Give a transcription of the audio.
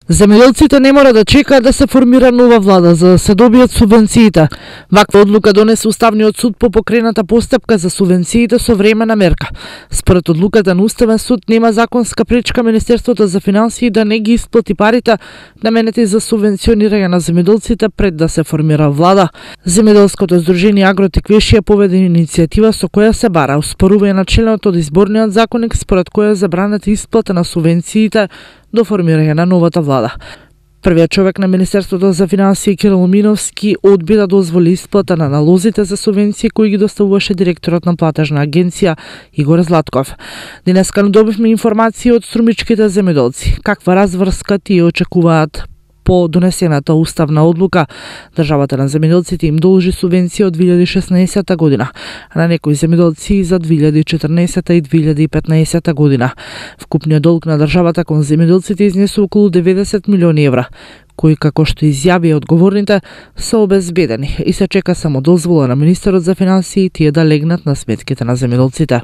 Земјоделците не мора да чекаат да се формира нова влада за да се добијат субвенциите. Ваква одлука донесе Уставниот суд по покрената постапка за субвенциите со времена мерка. Според одлуката на Уставен суд нема законска пречка Министерството за финансии да не ги исплати парите наменети за субвенционирање на земјоделците пред да се формира влада. Земјоделското здружение Агротеквешија поведе иницијатива со која се бара оспорување на членот од изборниот законник според која е забранета исплата на субвенциите до формирање на новата влада. Првиот човек на Министерството за финансии Кирил Миновски одби да дозволи исплата на налозите за субвенции кои ги доставуваше директорот на платежна агенција Игор Златков. Денеска добивме информации од струмичките земјоделци. Каква разврска тие очекуваат по донесената уставна одлука? Државата на земјоделците им должи субвенција од 2016 година, а на некои земјоделци за 2014 и 2015 година. Вкупниот долг на државата кон земјоделците изнесе околу 90 милиони евра, кои, како што изјави одговорните, се обезбедени и се чека само дозвола на министерот за финансии тие да легнат на сметките на земјоделците.